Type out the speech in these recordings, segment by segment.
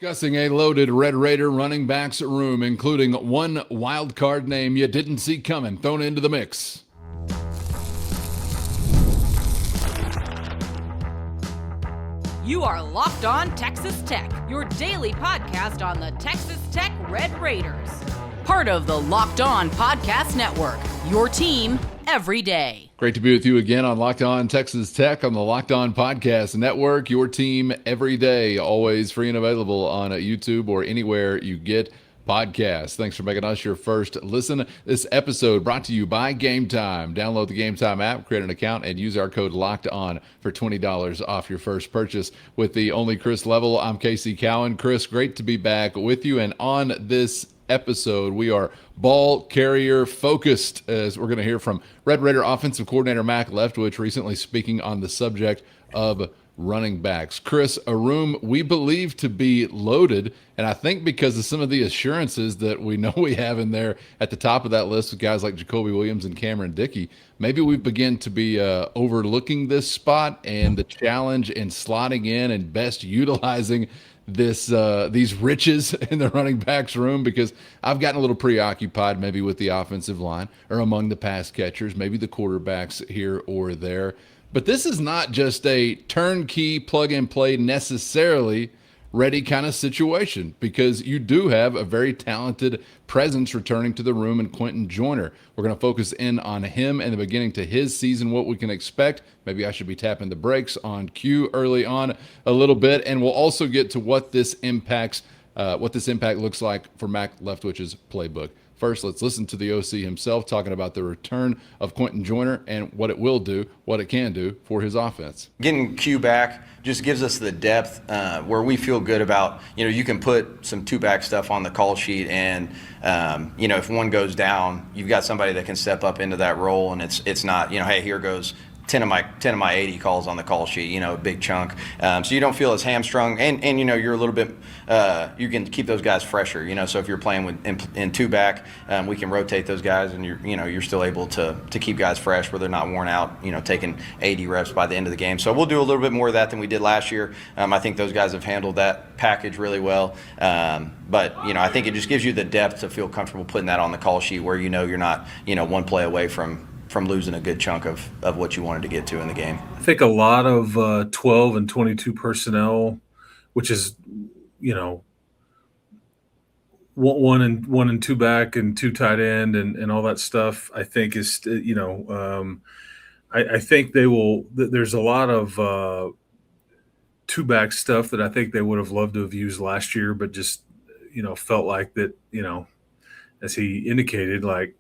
Discussing a loaded Red Raider running backs room, including one wild card name you didn't see coming thrown into the mix. You are Locked On Texas Tech, your daily podcast on the Texas Tech Red Raiders. Part of the Locked On Podcast Network, your team every day. Great to be with you again on Locked On Texas Tech on the Locked On Podcast Network, your team every day, always free and available on YouTube or anywhere you get podcasts. Thanks for making us your first listen. This episode brought to you by Gametime. Download the Gametime app, create an account, and use our code LOCKEDON for $20 off your first purchase. With the Only Chris level, I'm Casey Cowan. Chris, great to be back with you. And on this episode, we are ball carrier focused, as we're going to hear from Red Raider offensive coordinator Mac Leftwich recently speaking on the subject of running backs. Chris, a room we believe to be loaded, and I think because of some of the assurances that we know we have in there at the top of that list with guys like Jacoby Williams and Cameron Dickey, maybe we begin to be overlooking this spot and the challenge in slotting in and best utilizing these riches in the running backs room, because I've gotten a little preoccupied maybe with the offensive line or among the pass catchers, maybe the quarterbacks here or there. But this is not just a turnkey plug and play necessarily ready kind of situation, because you do have a very talented presence returning to the room in Quentin Joyner. We're going to focus in on him and the beginning to his season, what we can expect. Maybe I should be tapping the brakes on Q early on a little bit, and we'll also get to what this impact looks like for Mac Leftwich's playbook. First, let's listen to the OC himself talking about the return of Quentin Joyner and what it will do, what it can do for his offense. Getting Q back just gives us the depth where we feel good about, you can put some two-back stuff on the call sheet, and, if one goes down, you've got somebody that can step up into that role, and it's not, hey, here goes 10 of my 80 calls on the call sheet, a big chunk. So you don't feel as hamstrung, and you're a little bit, you can keep those guys fresher, so if you're playing with in two back, we can rotate those guys, and you're still able to keep guys fresh where they're not worn out, taking 80 reps by the end of the game. So we'll do a little bit more of that than we did last year. I think those guys have handled that package really well. But I think it just gives you the depth to feel comfortable putting that on the call sheet where you're not, one play away from losing a good chunk of what you wanted to get to in the game. I think a lot of 12 and 22 personnel, which is, one and two back and two tight end and all that stuff, I think is, I think they will. There's a lot of two back stuff that I think they would have loved to have used last year, but just, felt like that, as he indicated, like,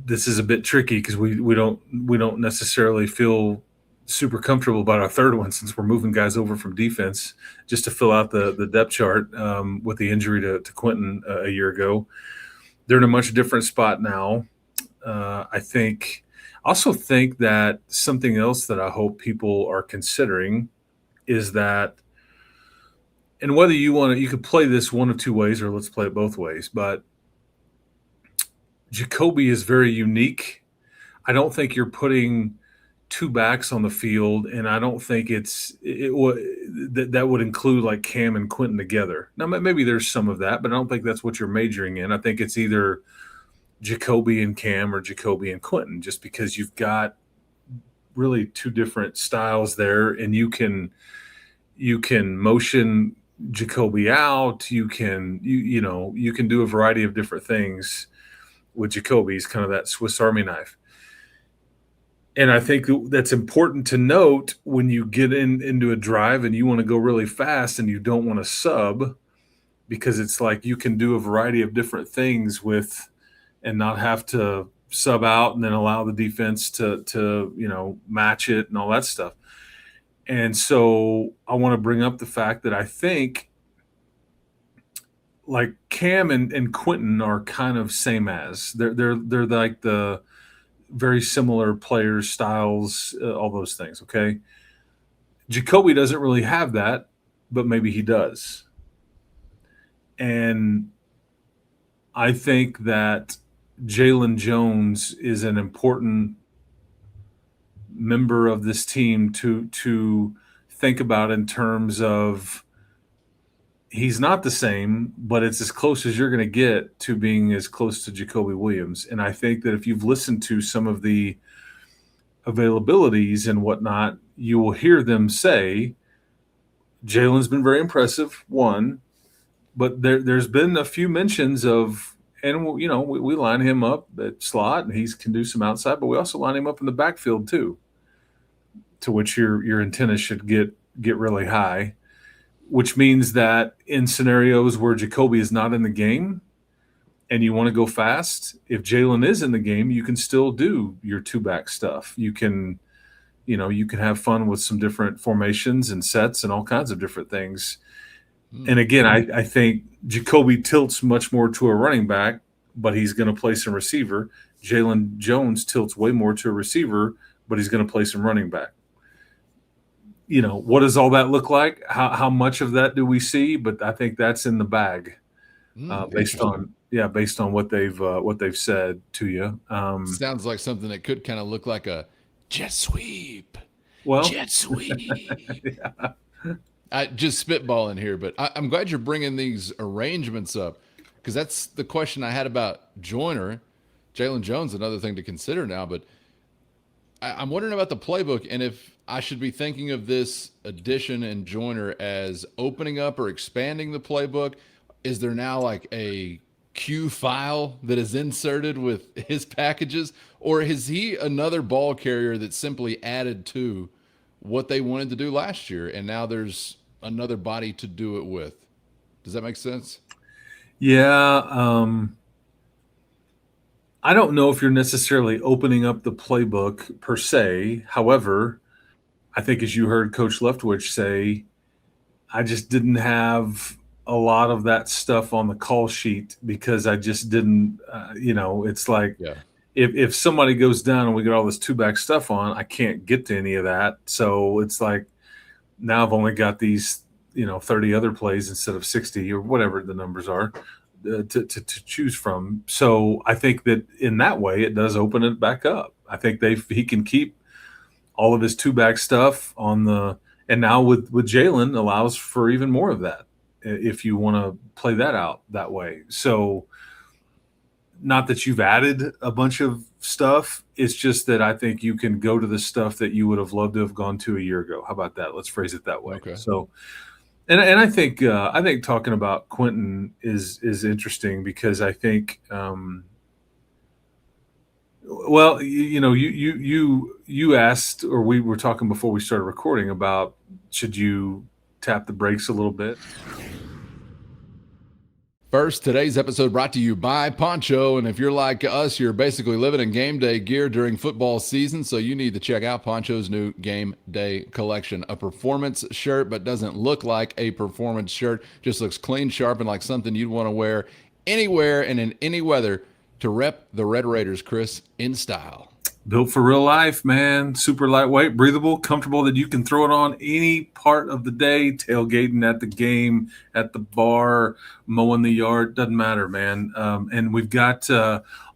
this is a bit tricky because we don't necessarily feel super comfortable about our third one, since we're moving guys over from defense just to fill out the depth chart with the injury to Quentin a year ago. They're in a much different spot now. I also think that something else that I hope people are considering is that, and whether you could play this one of two ways, or let's play it both ways, but Jacoby is very unique. I don't think you're putting two backs on the field, and I don't think that would include like Cam and Quentin together. Now, maybe there's some of that, but I don't think that's what you're majoring in. I think it's either Jacoby and Cam or Jacoby and Quentin, just because you've got really two different styles there, and you can motion Jacoby out. You can do a variety of different things with Jacoby. He's kind of that Swiss Army knife. And I think that's important to note when you get into a drive and you want to go really fast and you don't want to sub, because it's like you can do a variety of different things with and not have to sub out and then allow the defense to match it and all that stuff. And so I want to bring up the fact that I think like Cam and Quentin are kind of same as. They're like the very similar players, styles, all those things, okay? Jacoby doesn't really have that, but maybe he does. And I think that Jalen Jones is an important member of this team to think about in terms of he's not the same, but it's as close as you're going to get to being as close to Jacoby Williams. And I think that if you've listened to some of the availabilities and whatnot, you will hear them say Jalen's been very impressive, one, but there's been a few mentions of, and we line him up at slot and he can do some outside, but we also line him up in the backfield too, to which your antenna should get really high, which means that in scenarios where Jacoby is not in the game and you want to go fast, if Jalen is in the game, you can still do your two-back stuff. You can have fun with some different formations and sets and all kinds of different things. And again, I think Jacoby tilts much more to a running back, but he's going to play some receiver. Jalen Jones tilts way more to a receiver, but he's going to play some running back. What does all that look like? How much of that do we see? But I think that's in the bag, based on what they've said to you. Sounds like something that could kind of look like a jet sweep. Well, jet sweep. Yeah. I just spitballing here, but I'm glad you're bringing these arrangements up, because that's the question I had about Joyner. Jalen Jones, another thing to consider now, but I'm wondering about the playbook and if I should be thinking of this addition in Joyner as opening up or expanding the playbook. Is there now like a Q file that is inserted with his packages, or is he another ball carrier that simply added to what they wanted to do last year and now there's another body to do it with? Does that make sense? Yeah. I don't know if you're necessarily opening up the playbook per se. However, I think as you heard Coach Leftwich say, I just didn't have a lot of that stuff on the call sheet because I just didn't, it's like, Yeah. If somebody goes down and we get all this two-back stuff on, I can't get to any of that. So it's like now I've only got these, 30 other plays instead of 60 or whatever the numbers are to choose from. So I think that in that way it does open it back up. I think he can keep all of his two-back stuff on the – and now with Jalen allows for even more of that if you want to play that out that way. So – not that you've added a bunch of stuff. It's just that I think you can go to the stuff that you would have loved to have gone to a year ago. How about that? Let's phrase it that way. Okay. So, and I think talking about Quentin is interesting because I think, you asked, or we were talking before we started recording about should you tap the brakes a little bit. First, today's episode brought to you by Poncho. And if you're like us, you're basically living in game day gear during football season. So you need to check out Poncho's new game day collection. A performance shirt, but doesn't look like a performance shirt. Just looks clean, sharp, and like something you'd want to wear anywhere and in any weather to rep the Red Raiders, Chris, in style. Built for real life, man. Super lightweight, breathable, comfortable that you can throw it on any part of the day, tailgating at the game, at the bar, mowing the yard, doesn't matter, man. And we've got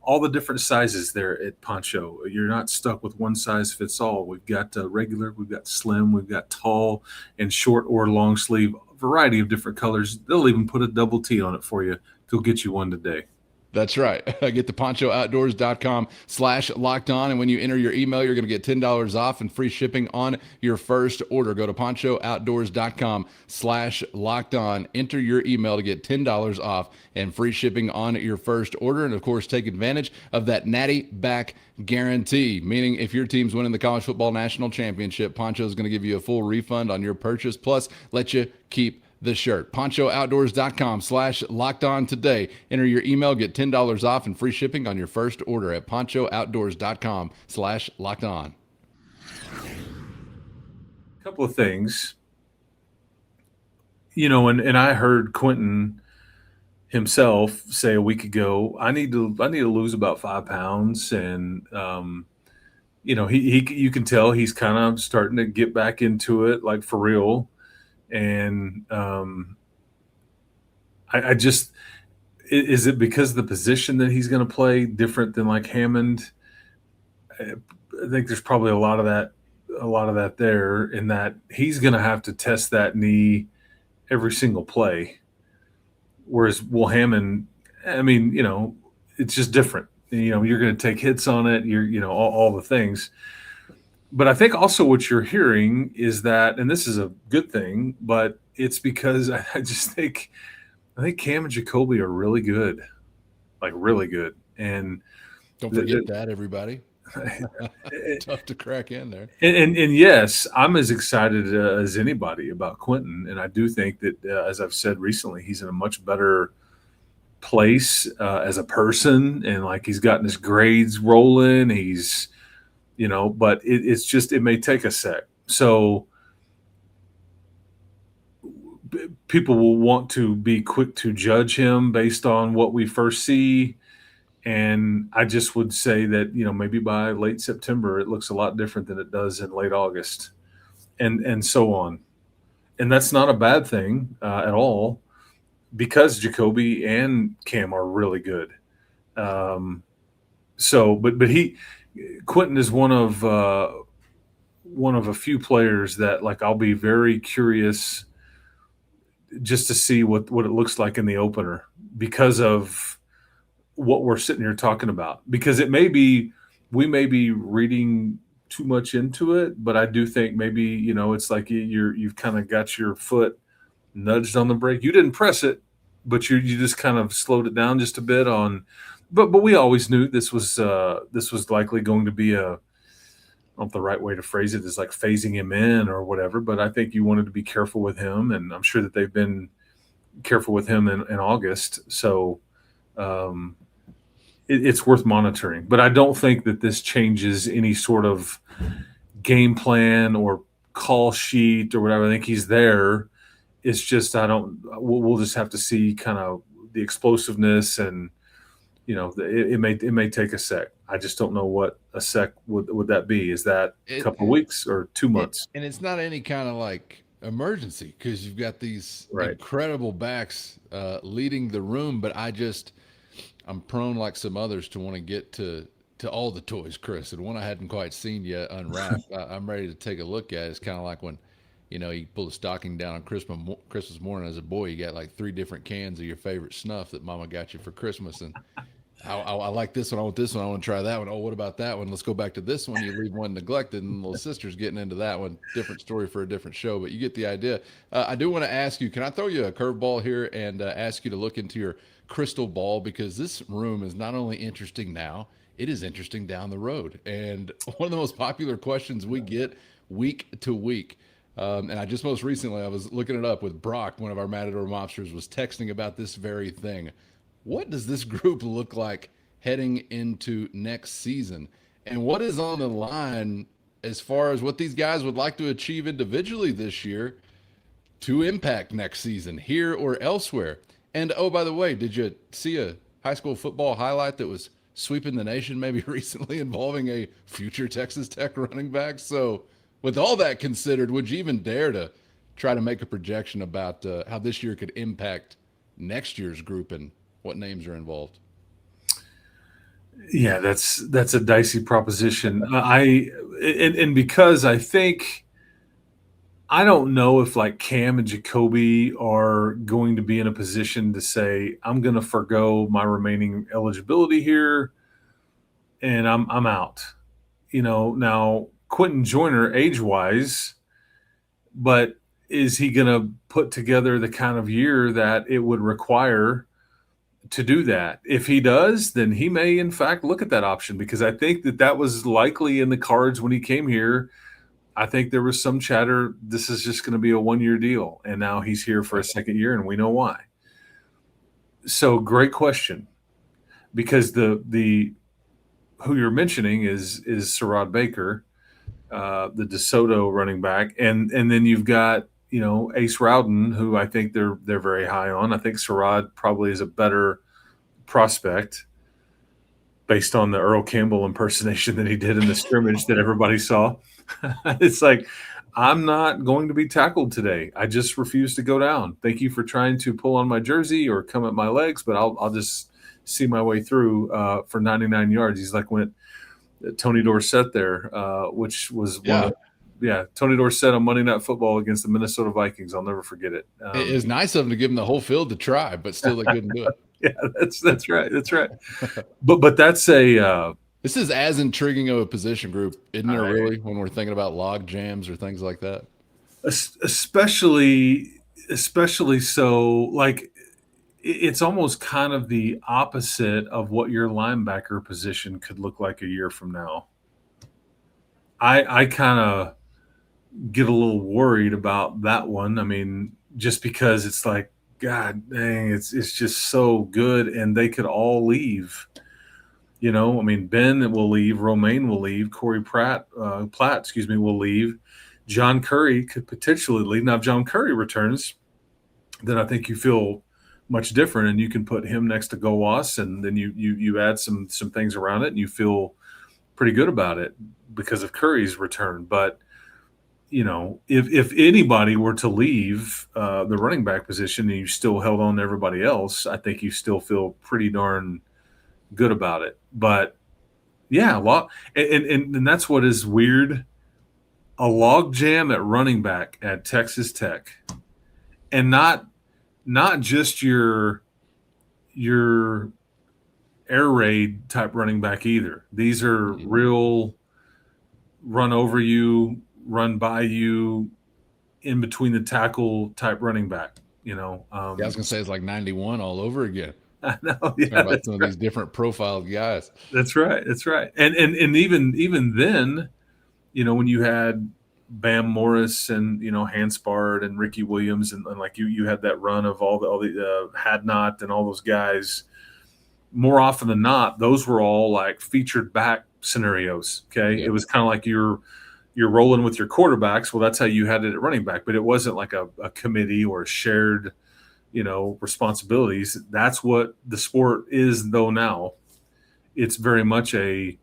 all the different sizes there at Poncho. You're not stuck with one size fits all. We've got regular, we've got slim, we've got tall and short or long sleeve, a variety of different colors. They'll even put a double T on it for you. They'll get you one today. That's right. Get to ponchooutdoors.com/lockedon. And when you enter your email, you're going to get $10 off and free shipping on your first order. Go to ponchooutdoors.com/lockedon. Enter your email to get $10 off and free shipping on your first order. And of course, take advantage of that natty back guarantee, meaning if your team's winning the college football national championship, Poncho is going to give you a full refund on your purchase, plus let you keep the shirt. ponchooutdoors.com/lockedon today. Enter your email, get $10 off and free shipping on your first order at ponchooutdoors.com/lockedon. A couple of things, and I heard Quentin himself say a week ago, I need to lose about 5 pounds. And, you can tell he's kind of starting to get back into it, like for real. And I just, is it because of the position that he's going to play different than like Hammond? I think there's probably a lot of that there, in that he's going to have to test that knee every single play. Whereas Will Hammond, I mean, it's just different. You're going to take hits on it. All the things. But I think also what you're hearing is that, and this is a good thing, but it's because I just think Cam and Jacoby are really good, like really good. And don't forget that, everybody. Tough to crack in there. And yes, I'm as excited as anybody about Quentin, and I do think that, as I've said recently, he's in a much better place as a person, and like he's gotten his grades rolling. He's, but it's just it may take a sec. So people will want to be quick to judge him based on what we first see. And I just would say that, maybe by late September, it looks a lot different than it does in late August and so on. And that's not a bad thing at all, because Jacoby and Cam are really good. But Quentin is one of a few players that, like, I'll be very curious just to see what it looks like in the opener, because of what we're sitting here talking about, because we may be reading too much into it, but I do think maybe, it's like you've kind of got your foot nudged on the brake. You didn't press it, but you just kind of slowed it down just a bit but we always knew this was likely going to be I don't know if the right way to phrase it is like phasing him in or whatever, but I think you wanted to be careful with him, and I'm sure that they've been careful with him in August. So, it's worth monitoring, but I don't think that this changes any sort of game plan or call sheet or whatever. I think he's there. It's just we'll just have to see kind of the explosiveness, and it may take a sec. I just don't know what a sec would that be. Is that a couple of weeks or 2 months? And it's not any kind of like emergency, because you've got these incredible backs leading the room, but I'm prone, like some others, to want to get to all the toys, Chris. And one I hadn't quite seen yet unwrapped, I'm ready to take a look at. It's kind of like when, you pull a stocking down on Christmas morning as a boy, you got like 3 different cans of your favorite snuff that Mama got you for Christmas. And I like this one. I want this one. I want to try that one. Oh, what about that one? Let's go back to this one. You leave one neglected, and little sister's getting into that one. Different story for a different show, but you get the idea. I do want to ask you, can I throw you a curveball here and ask you to look into your crystal ball, because this room is not only interesting now, it is interesting down the road. And one of the most popular questions we get week to week, and I just most recently, I was looking it up with Brock, one of our Matador Mobsters, was texting about this very thing. What does this group look like heading into next season? And what is on the line as far as what these guys would like to achieve individually this year to impact next season here or elsewhere? And, oh, by the way, did you see a high school football highlight that was sweeping the nation maybe recently involving a future Texas Tech running back? So with all that considered, would you even dare to try to make a projection about how this year could impact next year's group and what names are involved? Yeah, that's a dicey proposition. Because I think, I don't know if like Cam and Jacoby are going to be in a position to say, I'm going to forgo my remaining eligibility here and I'm out. Now Quentin Joyner age-wise, but is he going to put together the kind of year that it would require to do that? If he does, then he may in fact look at that option, because I think that was likely in the cards when he came here. I think there was some chatter, this is just going to be a 1-year deal, and now he's here for a second year, and we know why. So great question, because the who you're mentioning is Sarad Baker, the DeSoto running back, and then you've got Ace Rowden, who I think they're very high on. I think Sarad probably is a better prospect based on the Earl Campbell impersonation that he did in the scrimmage that everybody saw. It's like, I'm not going to be tackled today. I just refuse to go down. Thank you for trying to pull on my jersey or come at my legs, but I'll just see my way through for 99 yards. He's like when Tony Dorsett there, which was one of Tony Dorsett on Monday Night Football against the Minnesota Vikings. I'll never forget it. It was nice of them to give him the whole field to try, but still they couldn't do it. Yeah, that's right. That's right. But that's a this is as intriguing of a position group, isn't there? Really, when we're thinking about log jams or things like that, especially so. Like, it's almost kind of the opposite of what your linebacker position could look like a year from now. I kind of get a little worried about that one. I mean, just because it's like, God dang, it's just so good, and they could all leave. I mean, Ben will leave, Romaine will leave, Corey Platt, will leave. John Curry could potentially leave. Now, if John Curry returns, then I think you feel much different, and you can put him next to Gowas, and then you add some things around it, and you feel pretty good about it because of Curry's return. But if anybody were to leave the running back position and you still held on to everybody else, I think you still feel pretty darn good about it. But yeah, and that's what is weird. A log jam at running back at Texas Tech, and not just your air raid type running back either. These are real run over you, run by you, in between the tackle type running back. I was gonna say it's like 91 all over again. I know. Yeah, about some of these different profiled guys. That's right. That's right. And even then, when you had Bam Morris and Hanspard and Ricky Williams and like you had that run of all the Hadnot and all those guys. More often than not, those were all like featured back scenarios. Okay, It was kind of like you're rolling with your quarterbacks. Well, that's how you had it at running back, but it wasn't like a committee or a shared responsibilities. That's what the sport is, though. Now it's very much a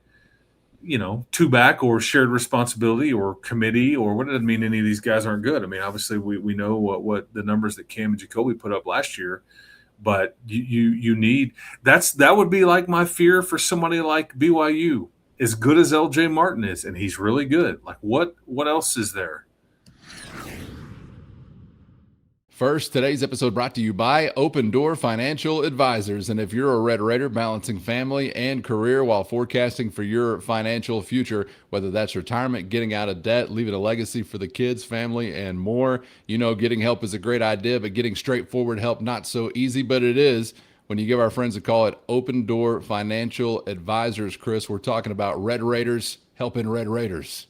two back or shared responsibility or committee, or what doesn't mean any of these guys aren't good. I mean, obviously we know what the numbers that Cam and Jacoby put up last year, but you need that would be like my fear for somebody like BYU, as good as LJ Martin is, and he's really good. Like what else is there? First, today's episode brought to you by Open Door Financial Advisors. And if you're a Red Raider balancing family and career while forecasting for your financial future, whether that's retirement, getting out of debt, leaving a legacy for the kids, family, and more, getting help is a great idea, but getting straightforward help, not so easy, but it is. When you give our friends a call at Open Door Financial Advisors, Chris, we're talking about Red Raiders helping Red Raiders.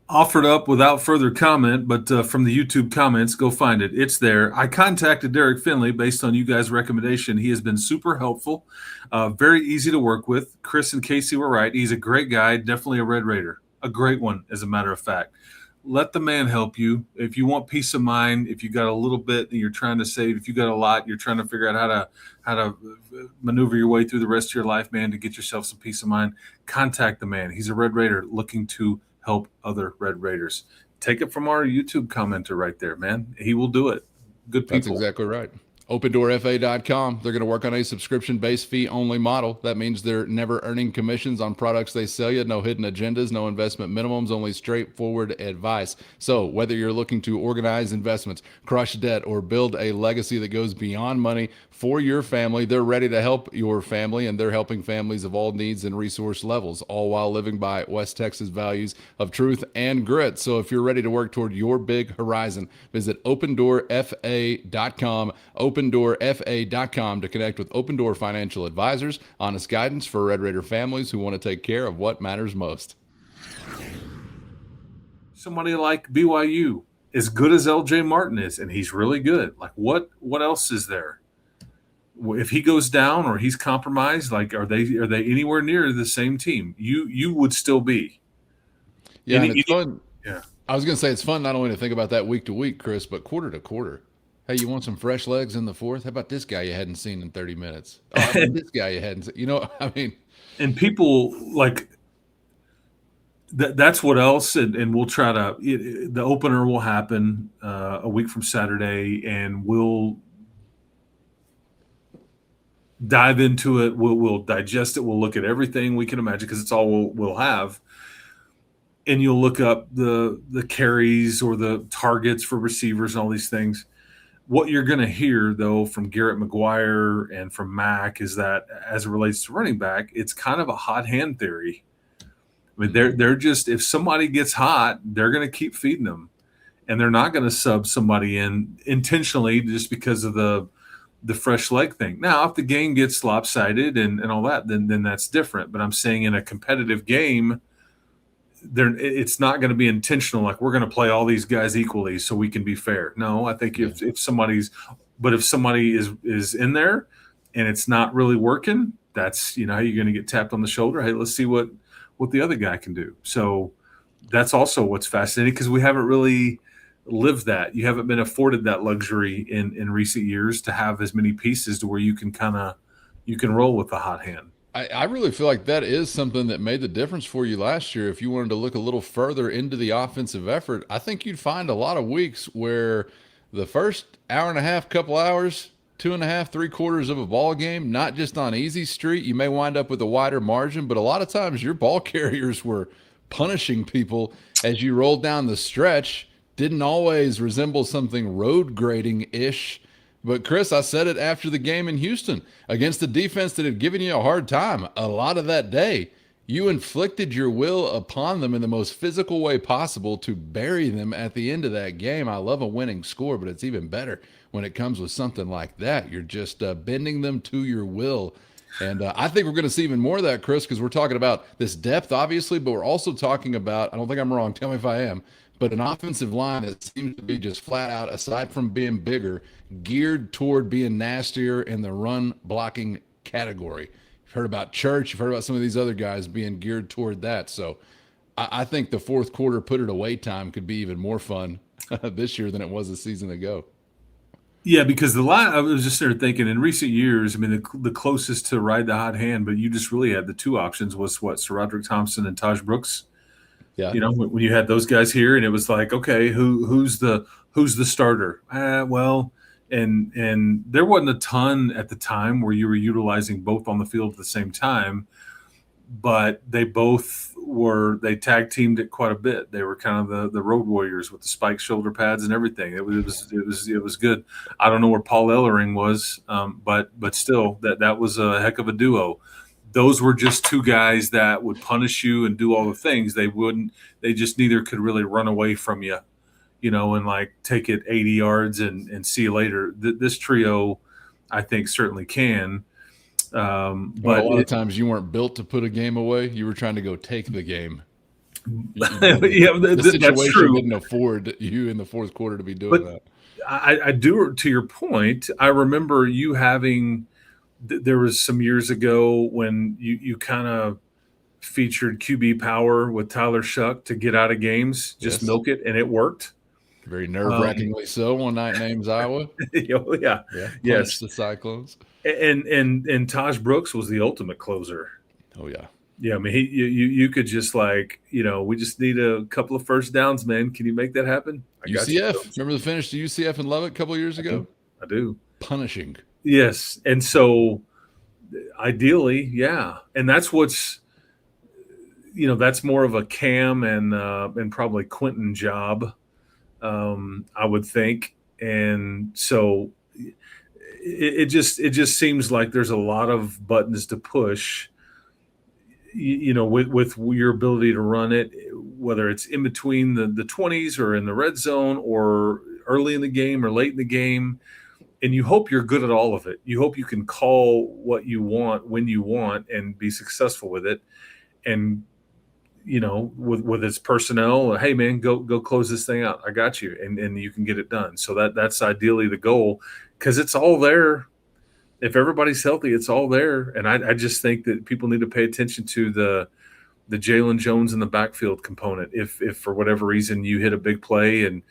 Offered up without further comment, but from the YouTube comments, go find it. It's there. I contacted Derek Finley based on you guys' recommendation. He has been super helpful, very easy to work with. Chris and Casey were right. He's a great guy, definitely a Red Raider, a great one, as a matter of fact. Let the man help you. If you want peace of mind, if you got a little bit and you're trying to save, if you got a lot, you're trying to figure out how to maneuver your way through the rest of your life, man, to get yourself some peace of mind, contact the man. He's a Red Raider looking to help other Red Raiders. Take it from our YouTube commenter right there, man. He will do it. Good people. That's exactly right. OpenDoorFA.com. They're going to work on a subscription-based fee-only model. That means they're never earning commissions on products they sell you. No hidden agendas, no investment minimums, only straightforward advice. So whether you're looking to organize investments, crush debt, or build a legacy that goes beyond money for your family, they're ready to help your family, and they're helping families of all needs and resource levels, all while living by West Texas values of truth and grit. So if you're ready to work toward your big horizon, visit OpenDoorFA.com. OpenDoorFA.com to connect with Open Door Financial Advisors, honest guidance for Red Raider families who want to take care of what matters most. Somebody like BYU, as good as LJ Martin is, and he's really good. Like what else is there? If he goes down or he's compromised, like are they anywhere near the same team? You would still be. Yeah, and it's fun. Yeah, I was going to say it's fun not only to think about that week to week, Chris, but quarter to quarter. Hey, you want some fresh legs in the fourth? How about this guy you hadn't seen in 30 minutes? Oh, how about this guy you hadn't seen? I mean. And people like that's what else. And we'll try to, the opener will happen a week from Saturday, and we'll dive into it. We'll digest it. We'll look at everything we can imagine because it's all we'll have. and you'll look up the carries or the targets for receivers and all these things. What you're going to hear, though, from Garrett McGuire and from Mac is that as it relates to running back, it's kind of a hot hand theory. I mean, they're just, if somebody gets hot, they're going to keep feeding them, and they're not going to sub somebody in intentionally just because of the fresh leg thing. Now, if the game gets lopsided and all that, then that's different. But I'm saying in a competitive game, it's not going to be intentional. Like, we're going to play all these guys equally so we can be fair. No, I think if somebody is in there and it's not really working, that's, how you're going to get tapped on the shoulder. Hey, let's see what the other guy can do. So that's also what's fascinating, because we haven't really lived that. You haven't been afforded that luxury in recent years to have as many pieces to where you can roll with the hot hand. I really feel like that is something that made the difference for you last year. If you wanted to look a little further into the offensive effort, I think you'd find a lot of weeks where the first hour and a half, couple hours, 2.5, 3/4 of a ball game, not just on easy street, you may wind up with a wider margin, but a lot of times your ball carriers were punishing people as you rolled down the stretch. Didn't always resemble something road grading-ish. But Chris, I said it after the game in Houston against a defense that had given you a hard time a lot of that day. You inflicted your will upon them in the most physical way possible to bury them at the end of that game. I love a winning score, but it's even better when it comes with something like that. You're just bending them to your will. And I think we're going to see even more of that, Chris, because we're talking about this depth, obviously, but we're also talking about, I don't think I'm wrong, tell me if I am, but an offensive line that seems to be just flat out, aside from being bigger, geared toward being nastier in the run blocking category. You've heard about Church. You've heard about some of these other guys being geared toward that. So I think the fourth quarter put it away time could be even more fun this year than it was a season ago. Yeah, because I was just there thinking in recent years, I mean, the closest to ride the hot hand, but you just really had the two options was Sir Roderick Thompson and Taj Brooks. Yeah. When you had those guys here, and it was like, okay, who's the starter? And there wasn't a ton at the time where you were utilizing both on the field at the same time, but they tag teamed it quite a bit. They were kind of the road warriors with the spiked shoulder pads and everything. It was good. I don't know where Paul Ellering was, but still that was a heck of a duo. Those were just two guys that would punish you and do all the things. They just neither could really run away from you, and like take it 80 yards and see you later. This trio, I think, certainly can. But a lot of times you weren't built to put a game away. You were trying to go take the game. The situation that's true. didn't afford you in the fourth quarter to be doing that. I do, to your point, I remember you having – there was some years ago when you kind of featured QB power with Tyler Shuck to get out of games, just milk it, and it worked. Very nerve-wrackingly so one night in Ames, Iowa. Yeah. Yes. The Cyclones. And Taj Brooks was the ultimate closer. Oh, yeah. Yeah, I mean, you could just we just need a couple of first downs, man. Can you make that happen? UCF. Remember the finish to UCF in Lubbock a couple of years ago? I do. Punishing. Yes. And so ideally, yeah. And that's what's, that's more of a Cam and probably Quentin job, I would think. And so it just seems like there's a lot of buttons to push, with your ability to run it, whether it's in between the 20s or in the red zone or early in the game or late in the game. And you hope you're good at all of it. You hope you can call what you want when you want and be successful with it. And, with its personnel, hey, man, go close this thing out. I got you. And you can get it done. So that's ideally the goal, because it's all there. If everybody's healthy, it's all there. And I just think that people need to pay attention to the Jalen Jones in the backfield component. If for whatever reason you hit a big play and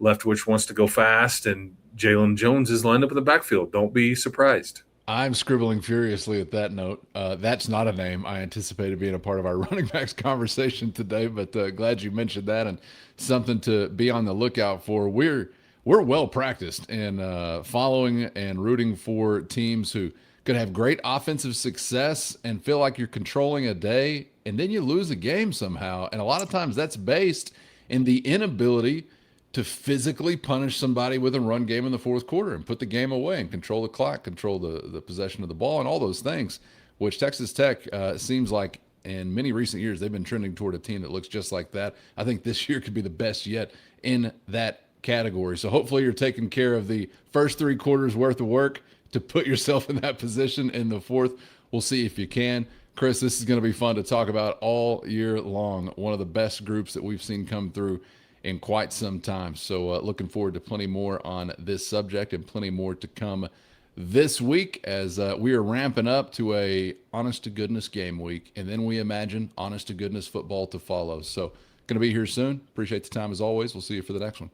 Leftwich wants to go fast and Jalen Jones is lined up in the backfield, don't be surprised. I'm scribbling furiously at that note. That's not a name I anticipated being a part of our running backs conversation today, but glad you mentioned that and something to be on the lookout for. We're well practiced in following and rooting for teams who could have great offensive success and feel like you're controlling a day and then you lose a game somehow. And a lot of times that's based in the inability to physically punish somebody with a run game in the fourth quarter and put the game away and control the clock, control the possession of the ball, and all those things, which Texas Tech seems like in many recent years they've been trending toward a team that looks just like that. I think this year could be the best yet in that category. So hopefully you're taking care of the first 3 quarters worth of work to put yourself in that position in the fourth. We'll see if you can. Chris, this is going to be fun to talk about all year long. One of the best groups that we've seen come through in quite some time. So looking forward to plenty more on this subject and plenty more to come this week as we are ramping up to a honest to goodness game week. And then we imagine honest to goodness football to follow. So going to be here soon. Appreciate the time as always. We'll see you for the next one.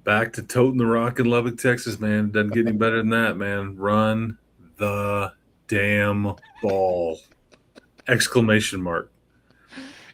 Back to toting the rock in Lubbock, Texas, man. Doesn't get any better than that, man. Run the damn ball. Exclamation mark.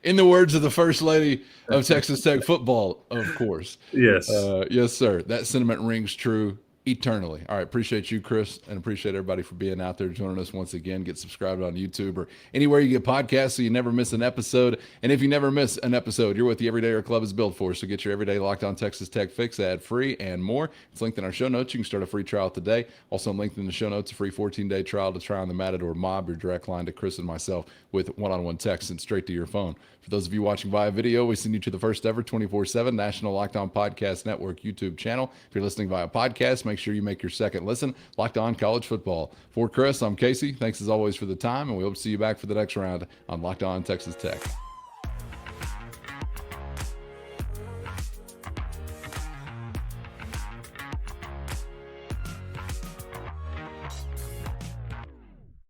In the words of the First Lady of Texas Tech football, of course. Yes. Yes, sir. That sentiment rings true eternally. All right. Appreciate you, Chris, and appreciate everybody for being out there joining us once again. Get subscribed on YouTube or anywhere you get podcasts so you never miss an episode. And if you never miss an episode, you're what the Everydayer Club is built for. So get your everyday Locked On Texas Tech fix, ad-free, and more. It's linked in our show notes. You can start a free trial today. Also linked in the show notes, a free 14-day trial to try on the Matador Mob, your direct line to Chris and myself with one-on-one text sent straight to your phone. For those of you watching via video, we send you to the first ever 24/7 National Locked On Podcast Network YouTube channel. If you're listening via podcast, make sure you make your second listen Locked On College Football. For Chris, I'm Casey. Thanks as always for the time, and we hope to see you back for the next round on Locked On Texas Tech.